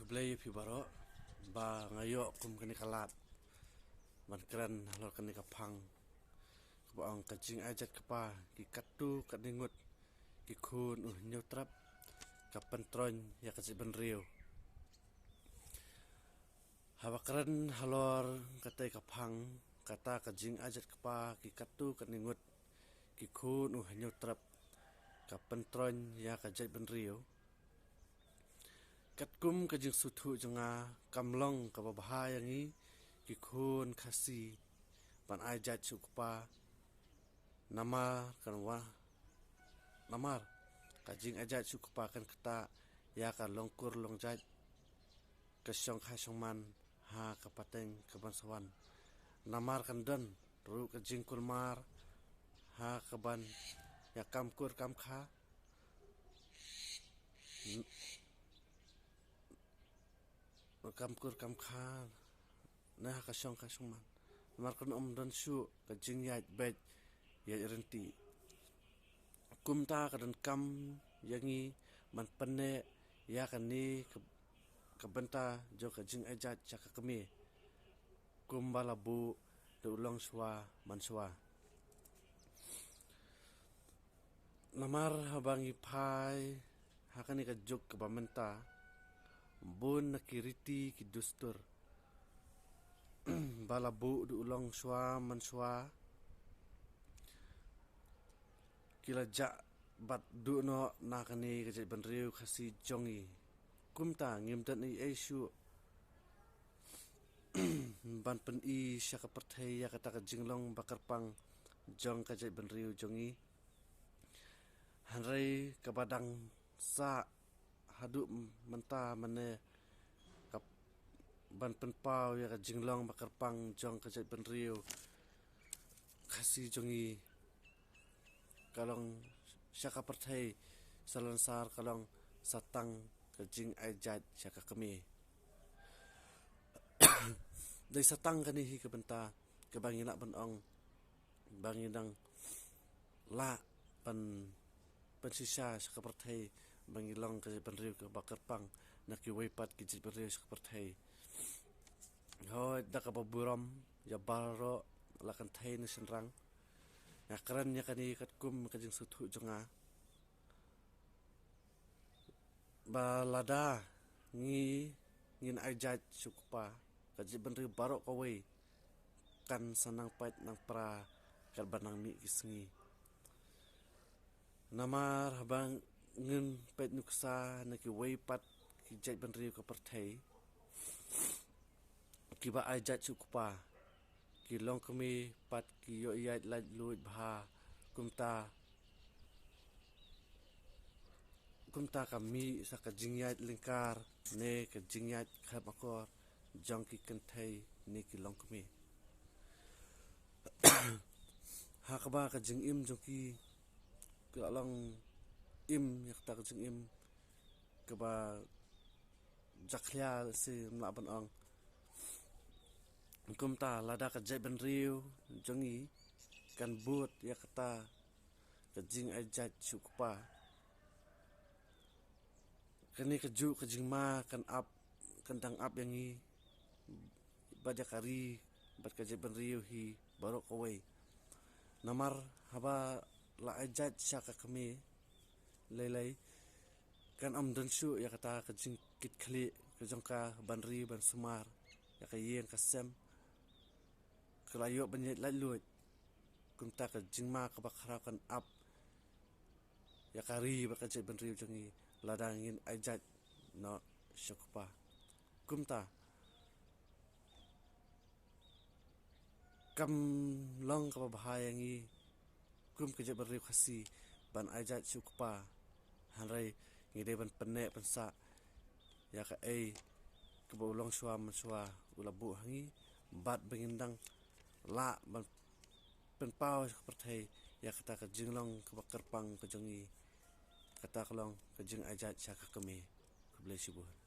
keblay pi baro ba ngayo kum kani kalat man kran halor kani kapang baang kajing ajat kapa ki katu kadingut ki khun nyutrap kapentron ya kasi benriu hawakran halor katai kapang kata kajing ajat kapa ki katu kadingut ki khun nyutrap kapentron ya kajat benriu katkum kajing suthu jonga kamlong kababahaya ngi ki khun khasi pan ajat chukpa namar kanwa namar kajing ajat chukpa kan kata ya ka longkur longjat kasyong khasongman ha kapateng kabansawan namar kan dan ru kajing kulmar ha kaban ya kamkur kamkha kamkur kamkha nah kasyong khasongman namar kan dan shu kajing yat bet ya renti kumta kadan kam yangi man penne ya kani kabenta jo kajing ajat chaka kami kumbalabu de ulong swa manswa namar habangi pai hakani kajuk kabamenta bun nakiriti kidustur balabu de ulong swa manswa kila ja bat du no nakani kajat benriu khasi jongi kumta ngimdan i aisu ban pen i syaka perthai ya kata kajinglong bakar pang jong kajat benriu jongi hanrai kabadang sa hadu menta mane kap ban pen pau ya kajinglong bakar pang jong kajat benriu khasi jongi kalong syaka perthai salansar kalong satang kajing ajat syaka kami dari satang kani hi kabenta kabangina banong banginang la pan pensisa syaka perthai bangilong kajat benriu ke bakar pang naki waipat kajat benriu syaka perthai hoi dakababuram ya baro lakan thai ni senrang ya keren ya kani katkum kajing suthu jonga balada ngin ajat sukpa kajit benri barok kawai kan sanang pait nang pra kalbanang mi kisngi namar habang ngin pait nuksa naki waipat kijat benri ka perthai kiba ajat sukpa kilong kami pat kiyo yat laj luit bha kumta kami sa kajingyat lingkar ne kajingyat khap akor jong ki kenthai ne kilong kami hakaba kajing im jong ki kalong im yakta kajing im kaba jakhya se mlaban ong kumta lada kajai benriu jongi kan but yakta kajing ajat sukpa kani kaju kajing ma kan up kandang up yangi bajakari bat kajai benriu hi barok kawai namar haba la ajat syaka kami lelai kan amdan shu yakata kajing kit khali kajongka banri ban sumar yakayeng kasem kelayo banyet laluit kumta kajing ma kabakra kan up yakari bakajai benriu jongi ladangin ajat no syukpa kumta kam long ka bahaya ngi kum kajat benriu khasi ban ajat syukpa hanrai ngide ban penne pensa ya ka ai kebo ulong swa manswa ulabu hangi bat bengindang la ban penpau perthai ya kata ka jinglong ka bakar pang ka jongi kata kalong ka jing ajat syaka kami kublai sibuh